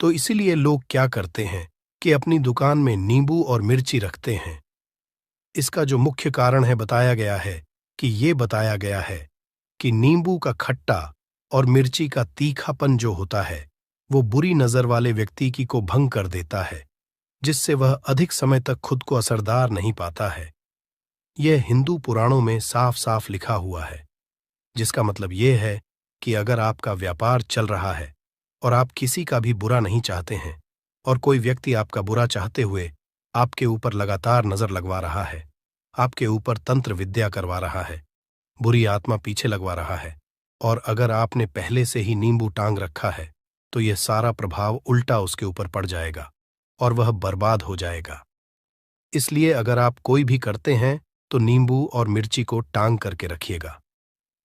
तो इसीलिए लोग क्या करते हैं कि अपनी दुकान में नींबू और मिर्ची रखते हैं। इसका जो मुख्य कारण है बताया गया है कि नींबू का खट्टा और मिर्ची का तीखापन जो होता है वो बुरी नजर वाले व्यक्ति की को भंग कर देता है, जिससे वह अधिक समय तक खुद को असरदार नहीं पाता है। यह हिंदू पुराणों में साफ साफ लिखा हुआ है, जिसका मतलब यह है कि अगर आपका व्यापार चल रहा है और आप किसी का भी बुरा नहीं चाहते हैं, और कोई व्यक्ति आपका बुरा चाहते हुए आपके ऊपर लगातार नजर लगवा रहा है, आपके ऊपर तंत्र विद्या करवा रहा है, बुरी आत्मा पीछे लगवा रहा है, और अगर आपने पहले से ही नींबू टांग रखा है, तो यह सारा प्रभाव उल्टा उसके ऊपर पड़ जाएगा और वह बर्बाद हो जाएगा। इसलिए अगर आप कोई भी करते हैं तो नींबू और मिर्ची को टांग करके रखिएगा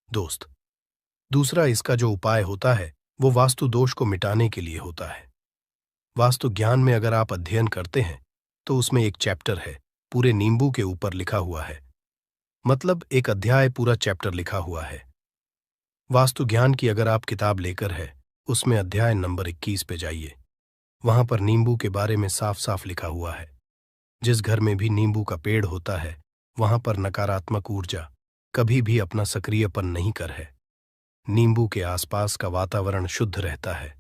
दोस्त। दूसरा, इसका जो उपाय होता है वो वास्तु दोष को मिटाने के लिए होता है। वास्तु ज्ञान में अगर आप अध्ययन करते हैं तो उसमें एक चैप्टर है पूरे नींबू के ऊपर लिखा हुआ है, मतलब एक अध्याय पूरा चैप्टर लिखा हुआ है। वास्तु ज्ञान की अगर आप किताब लेकर है, उसमें अध्याय नंबर 21 पे जाइए। वहां पर नींबू के बारे में साफ साफ लिखा हुआ है। जिस घर में भी नींबू का पेड़ होता है वहां पर नकारात्मक ऊर्जा कभी भी अपना सक्रियपन नहीं कर है। नींबू के आसपास का वातावरण शुद्ध रहता है।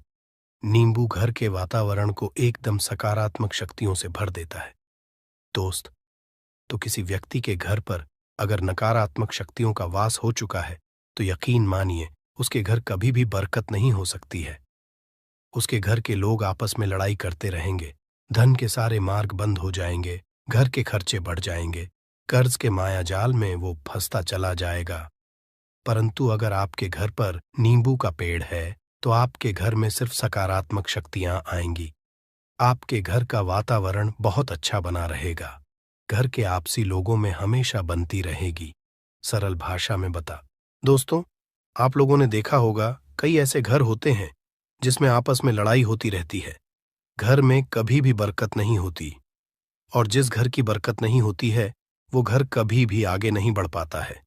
नींबू घर के वातावरण को एकदम सकारात्मक शक्तियों से भर देता है दोस्त। तो किसी व्यक्ति के घर पर अगर नकारात्मक शक्तियों का वास हो चुका है तो यकीन मानिए उसके घर कभी भी बरकत नहीं हो सकती है। उसके घर के लोग आपस में लड़ाई करते रहेंगे, धन के सारे मार्ग बंद हो जाएंगे, घर के खर्चे बढ़ जाएंगे, कर्ज के माया जाल में वो फंसता चला जाएगा। परंतु अगर आपके घर पर नींबू का पेड़ है तो आपके घर में सिर्फ सकारात्मक शक्तियां आएंगी। आपके घर का वातावरण बहुत अच्छा बना रहेगा। घर के आपसी लोगों में हमेशा बनती रहेगी। सरल भाषा में बता दोस्तों, आप लोगों ने देखा होगा कई ऐसे घर होते हैं जिसमें आपस में लड़ाई होती रहती है। घर में कभी भी बरकत नहीं होती, और जिस घर की बरकत नहीं होती है वो घर कभी भी आगे नहीं बढ़ पाता है।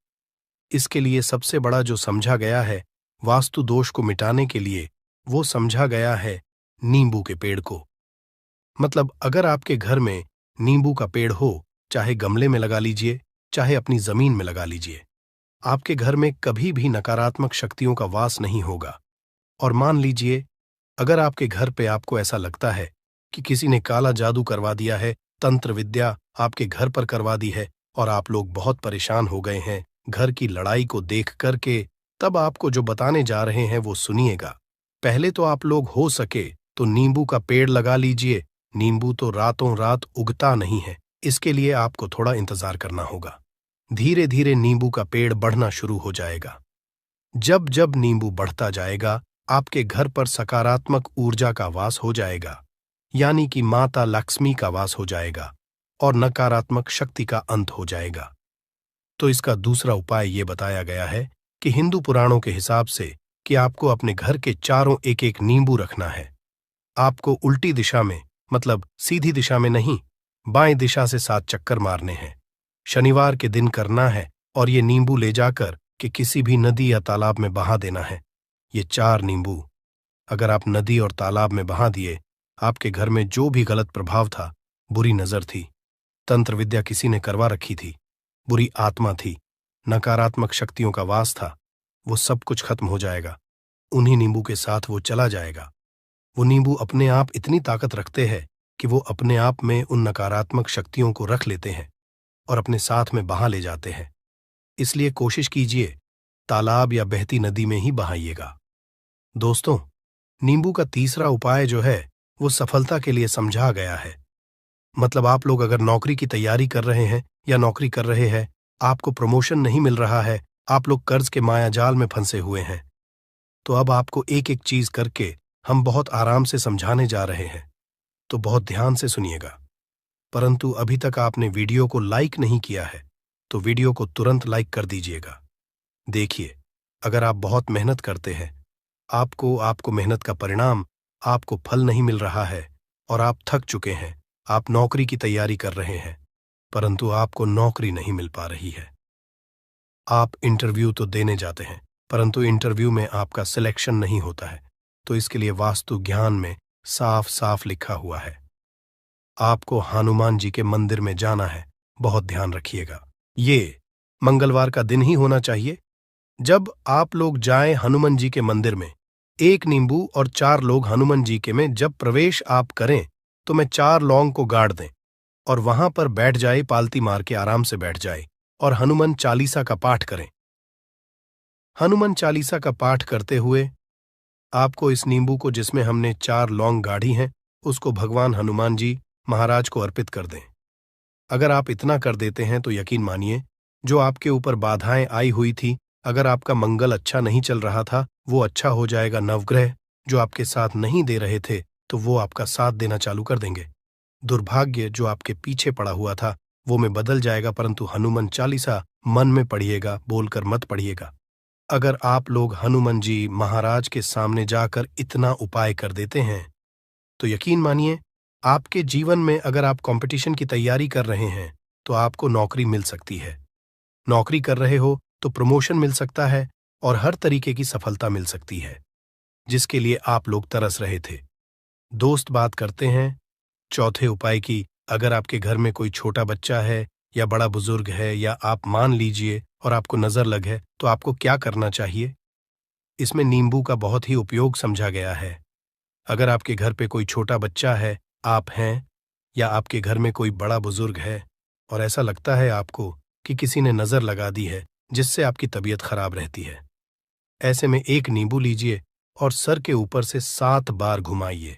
इसके लिए सबसे बड़ा जो समझा गया है वास्तु दोष को मिटाने के लिए, वो समझा गया है नींबू के पेड़ को। मतलब अगर आपके घर में नींबू का पेड़ हो, चाहे गमले में लगा लीजिए, चाहे अपनी जमीन में लगा लीजिए, आपके घर में कभी भी नकारात्मक शक्तियों का वास नहीं होगा। और मान लीजिए अगर आपके घर पे आपको ऐसा लगता है कि किसी ने काला जादू करवा दिया है, तंत्र विद्या आपके घर पर करवा दी है और आप लोग बहुत परेशान हो गए हैं घर की लड़ाई को देख करके, तब आपको जो बताने जा रहे हैं वो सुनिएगा। पहले तो आप लोग हो सके तो नींबू का पेड़ लगा लीजिए। नींबू तो रातों रात उगता नहीं है, इसके लिए आपको थोड़ा इंतजार करना होगा। धीरे धीरे नींबू का पेड़ बढ़ना शुरू हो जाएगा। जब जब नींबू बढ़ता जाएगा आपके घर पर सकारात्मक ऊर्जा का वास हो जाएगा। यानी कि माता लक्ष्मी का वास हो जाएगा और नकारात्मक शक्ति का अंत हो जाएगा। तो इसका दूसरा उपाय ये बताया गया है कि हिंदू पुराणों के हिसाब से कि आपको अपने घर के चारों एक एक नींबू रखना है। आपको उल्टी दिशा में, मतलब सीधी दिशा में नहीं, बाएं दिशा से 7 चक्कर मारने हैं। शनिवार के दिन करना है और ये नींबू ले जाकर कि किसी भी नदी या तालाब में बहा देना है। ये 4 नींबू अगर आप नदी और तालाब में बहा दिए, आपके घर में जो भी गलत प्रभाव था, बुरी नजर थी, तंत्र विद्या किसी ने करवा रखी थी, बुरी आत्मा थी, नकारात्मक शक्तियों का वास था, वो सब कुछ खत्म हो जाएगा। उन्हीं नींबू के साथ वो चला जाएगा। वो नींबू अपने आप इतनी ताकत रखते हैं कि वो अपने आप में उन नकारात्मक शक्तियों को रख लेते हैं और अपने साथ में बहा ले जाते हैं। इसलिए कोशिश कीजिए तालाब या बहती नदी में ही बहाइएगा। दोस्तों, नींबू का तीसरा उपाय जो है वो सफलता के लिए समझा गया है। मतलब आप लोग अगर नौकरी की तैयारी कर रहे हैं या नौकरी कर रहे हैं, आपको प्रमोशन नहीं मिल रहा है, आप लोग कर्ज के मायाजाल में फंसे हुए हैं, तो अब आपको एक एक चीज करके हम बहुत आराम से समझाने जा रहे हैं, तो बहुत ध्यान से सुनिएगा। परंतु अभी तक आपने वीडियो को लाइक नहीं किया है तो वीडियो को तुरंत लाइक कर दीजिएगा। देखिए, अगर आप बहुत मेहनत करते हैं, आपको मेहनत का परिणाम, आपको फल नहीं मिल रहा है और आप थक चुके हैं, आप नौकरी की तैयारी कर रहे हैं परंतु आपको नौकरी नहीं मिल पा रही है। आप इंटरव्यू तो देने जाते हैं परंतु इंटरव्यू में आपका सिलेक्शन नहीं होता है, तो इसके लिए वास्तु ज्ञान में साफ साफ लिखा हुआ है, आपको हनुमान जी के मंदिर में जाना है। बहुत ध्यान रखिएगा, ये मंगलवार का दिन ही होना चाहिए। जब आप लोग जाएं हनुमान जी के मंदिर में, 1 नींबू और 4 लोग हनुमान जी के में जब प्रवेश आप करें तो मैं 4 लौंग को गाड़ दें और वहां पर बैठ जाए, पालती मार के आराम से बैठ जाए और हनुमान चालीसा का पाठ करें। हनुमान चालीसा का पाठ करते हुए आपको इस नींबू को, जिसमें हमने 4 लौंग गाढ़ी हैं, उसको भगवान हनुमान जी महाराज को अर्पित कर दें। अगर आप इतना कर देते हैं तो यकीन मानिए, जो आपके ऊपर बाधाएं आई हुई थी, अगर आपका मंगल अच्छा नहीं चल रहा था, वो अच्छा हो जाएगा। नवग्रह जो आपके साथ नहीं दे रहे थे तो वो आपका साथ देना चालू कर देंगे। दुर्भाग्य जो आपके पीछे पड़ा हुआ था वो में बदल जाएगा। परंतु हनुमान चालीसा मन में पढ़िएगा, बोलकर मत पढ़िएगा। अगर आप लोग हनुमान जी महाराज के सामने जाकर इतना उपाय कर देते हैं तो यकीन मानिए, आपके जीवन में अगर आप कंपटीशन की तैयारी कर रहे हैं तो आपको नौकरी मिल सकती है। नौकरी कर रहे हो तो प्रमोशन मिल सकता है और हर तरीके की सफलता मिल सकती है, जिसके लिए आप लोग तरस रहे थे। दोस्त बात करते हैं चौथे उपाय की। अगर आपके घर में कोई छोटा बच्चा है या बड़ा बुजुर्ग है, या आप मान लीजिए और आपको नजर लग है, तो आपको क्या करना चाहिए? इसमें नींबू का बहुत ही उपयोग समझा गया है। अगर आपके घर पे कोई छोटा बच्चा है, आप हैं, या आपके घर में कोई बड़ा बुजुर्ग है और ऐसा लगता है आपको कि किसी ने नजर लगा दी है जिससे आपकी तबीयत खराब रहती है, ऐसे में 1 नींबू लीजिए और सर के ऊपर से 7 बार घुमाइए।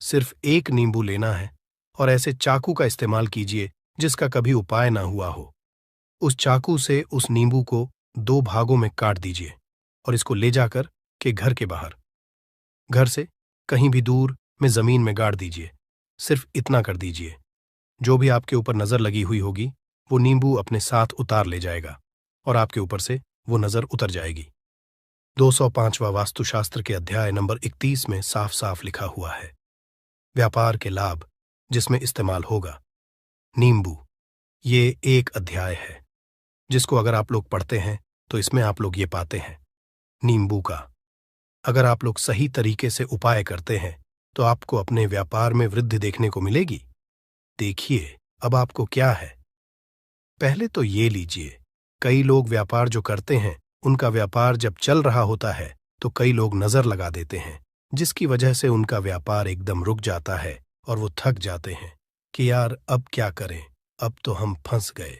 सिर्फ 1 नींबू लेना है और ऐसे चाकू का इस्तेमाल कीजिए जिसका कभी उपाय ना हुआ हो। उस चाकू से उस नींबू को 2 भागों में काट दीजिए और इसको ले जाकर के घर के बाहर, घर से कहीं भी दूर में जमीन में गाड़ दीजिए। सिर्फ इतना कर दीजिए, जो भी आपके ऊपर नजर लगी हुई होगी वो नींबू अपने साथ उतार ले जाएगा और आपके ऊपर से वो नजर उतर जाएगी। 205वां वास्तुशास्त्र के अध्याय नंबर 31 में साफ साफ लिखा हुआ है, व्यापार के लाभ जिसमें इस्तेमाल होगा नींबू। ये एक अध्याय है जिसको अगर आप लोग पढ़ते हैं तो इसमें आप लोग ये पाते हैं नींबू का अगर आप लोग सही तरीके से उपाय करते हैं तो आपको अपने व्यापार में वृद्धि देखने को मिलेगी। देखिए अब आपको क्या है। पहले तो ये लीजिए, कई लोग व्यापार जो करते हैं उनका व्यापार जब चल रहा होता है तो कई लोग नजर लगा देते हैं, जिसकी वजह से उनका व्यापार एकदम रुक जाता है और वो थक जाते हैं कि यार अब क्या करें, अब तो हम फंस गए।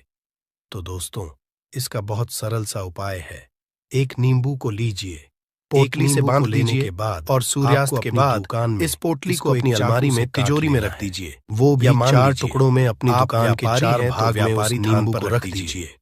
तो दोस्तों, इसका बहुत सरल सा उपाय है। 1 नींबू को लीजिए, पोटली से बांध लेने के बाद और सूर्यास्त के बाद इस पोटली को अपनी अलमारी में, तिजोरी में रख दीजिए। वो भी 4 टुकड़ों में अपनी दुकान के 4 भाग में उस नींबू को रख दीजिए।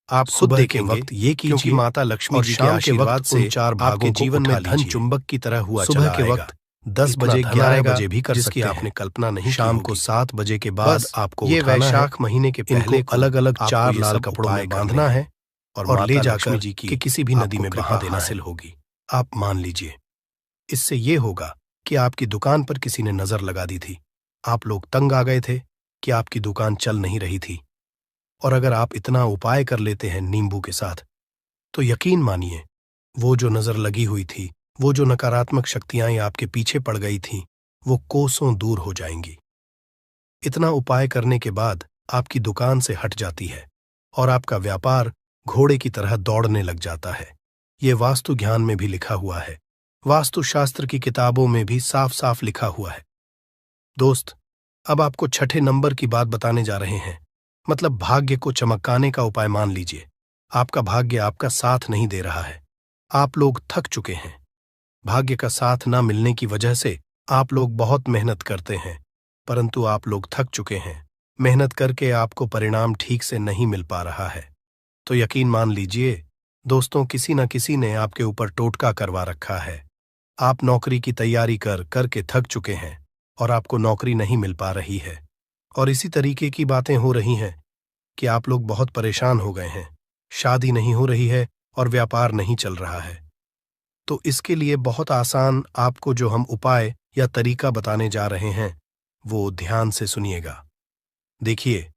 आप सुबह के वक्त ये कीजिए, क्योंकि माता लक्ष्मी जी के आशीर्वाद से 4 भागों के जीवन में धन चुंबक की तरह हुआ चला आएगा। सुबह के वक्त 10 बजे 11 बजे भी कर सकते हैं, आपने कल्पना नहीं शाम को 7 बजे के बाद आपको ये वैशाख महीने के पहले अलग अलग 4 लाल कपड़ों में बांधना है और ले जाकर कि किसी भी नदी में बहा देना हासिल होगी। आप मान लीजिए इससे ये होगा कि आपकी दुकान पर किसी ने नजर लगा दी थी, आप लोग तंग आ गए थे कि आपकी दुकान चल नहीं रही थी, और अगर आप इतना उपाय कर लेते हैं नींबू के साथ तो यकीन मानिए वो जो नजर लगी हुई थी, वो जो नकारात्मक शक्तियां आपके पीछे पड़ गई थीं, वो कोसों दूर हो जाएंगी। इतना उपाय करने के बाद आपकी दुकान से हट जाती है और आपका व्यापार घोड़े की तरह दौड़ने लग जाता है। ये वास्तु ज्ञान में भी लिखा हुआ है, वास्तुशास्त्र की किताबों में भी साफ साफ लिखा हुआ है। दोस्त, अब आपको छठे नंबर की बात बताने जा रहे हैं, मतलब भाग्य को चमकाने का उपाय। मान लीजिए आपका भाग्य आपका साथ नहीं दे रहा है, आप लोग थक चुके हैं। भाग्य का साथ ना मिलने की वजह से आप लोग बहुत मेहनत करते हैं, परंतु आप लोग थक चुके हैं, मेहनत करके आपको परिणाम ठीक से नहीं मिल पा रहा है। तो यकीन मान लीजिए दोस्तों, किसी न किसी ने आपके ऊपर टोटका करवा रखा है। आप नौकरी की तैयारी करके थक चुके हैं और आपको नौकरी नहीं मिल पा रही है, और इसी तरीके की बातें हो रही हैं कि आप लोग बहुत परेशान हो गए हैं, शादी नहीं हो रही है और व्यापार नहीं चल रहा है। तो इसके लिए बहुत आसान आपको जो हम उपाय या तरीका बताने जा रहे हैं वो ध्यान से सुनिएगा। देखिए,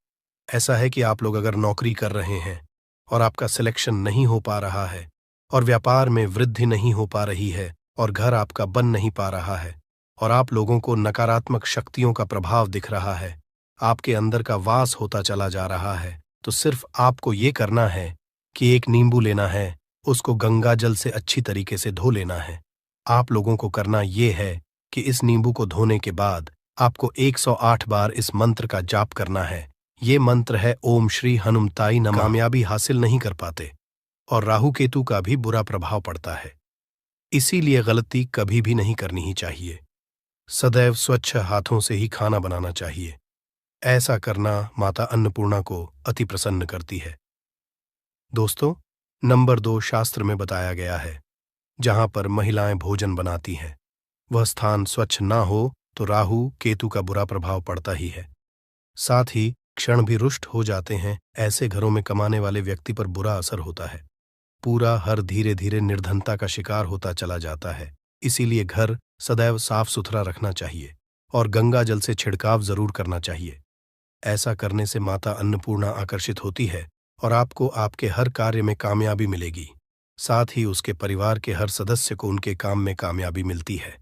ऐसा है कि आप लोग अगर नौकरी कर रहे हैं और आपका सिलेक्शन नहीं हो पा रहा है और व्यापार में वृद्धि नहीं हो पा रही है और घर आपका बन नहीं पा रहा है और आप लोगों को नकारात्मक शक्तियों का प्रभाव दिख रहा है, आपके अंदर का वास होता चला जा रहा है, तो सिर्फ आपको ये करना है कि एक नींबू लेना है, उसको गंगा जल से अच्छी तरीके से धो लेना है। आप लोगों को करना ये है कि इस नींबू को धोने के बाद आपको 108 बार इस मंत्र का जाप करना है। ये मंत्र है ओम श्री हनुमताई नमः। कामयाबी हासिल नहीं कर पाते और राहु केतु का भी बुरा प्रभाव पड़ता है, इसीलिए गलती कभी भी नहीं करनी ही चाहिए। सदैव स्वच्छ हाथों से ही खाना बनाना चाहिए। ऐसा करना माता अन्नपूर्णा को अति प्रसन्न करती है। दोस्तों, नंबर 2 शास्त्र में बताया गया है, जहां पर महिलाएं भोजन बनाती हैं, वह स्थान स्वच्छ ना हो तो राहु केतु का बुरा प्रभाव पड़ता ही है। साथ ही क्षण भी रुष्ट हो जाते हैं। ऐसे घरों में कमाने वाले व्यक्ति पर बुरा असर होता है, पूरा हर धीरे धीरे निर्धनता का शिकार होता चला जाता है। इसीलिए घर सदैव साफ सुथरा रखना चाहिए और गंगा जल से छिड़काव जरूर करना चाहिए। ऐसा करने से माता अन्नपूर्णा आकर्षित होती है और आपको आपके हर कार्य में कामयाबी मिलेगी। साथ ही उसके परिवार के हर सदस्य को उनके काम में कामयाबी मिलती है।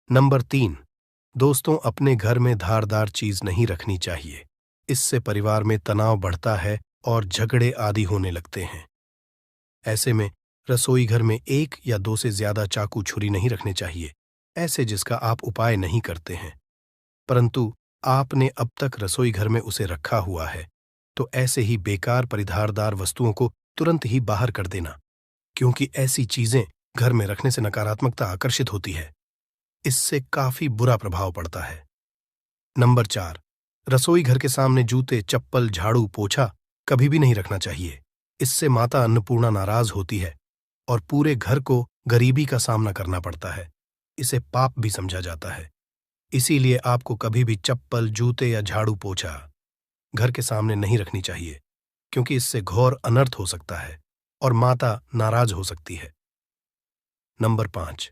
नंबर 3, दोस्तों, अपने घर में धारदार चीज नहीं रखनी चाहिए। इससे परिवार में तनाव बढ़ता है और झगड़े आदि होने लगते हैं। ऐसे में रसोई घर में 1 या 2 से ज्यादा चाकू छुरी नहीं रखने चाहिए, ऐसे जिसका आप उपाय नहीं करते हैं, परंतु आपने अब तक रसोई घर में उसे रखा हुआ है, तो ऐसे ही बेकार परिधारदार वस्तुओं को तुरंत ही बाहर कर देना, क्योंकि ऐसी चीजें घर में रखने से नकारात्मकता आकर्षित होती है। इससे काफी बुरा प्रभाव पड़ता है। नंबर 4, रसोई घर के सामने जूते, चप्पल, झाड़ू, पोछा कभी भी नहीं रखना चाहिए। इससे माता अन्नपूर्णा नाराज होती है और पूरे घर को गरीबी का सामना करना पड़ता है। इसे पाप भी समझा जाता है। इसीलिए आपको कभी भी चप्पल, जूते या झाड़ू, पोछा घर के सामने नहीं रखनी चाहिए, क्योंकि इससे घोर अनर्थ हो सकता है और माता नाराज हो सकती है। नंबर 5,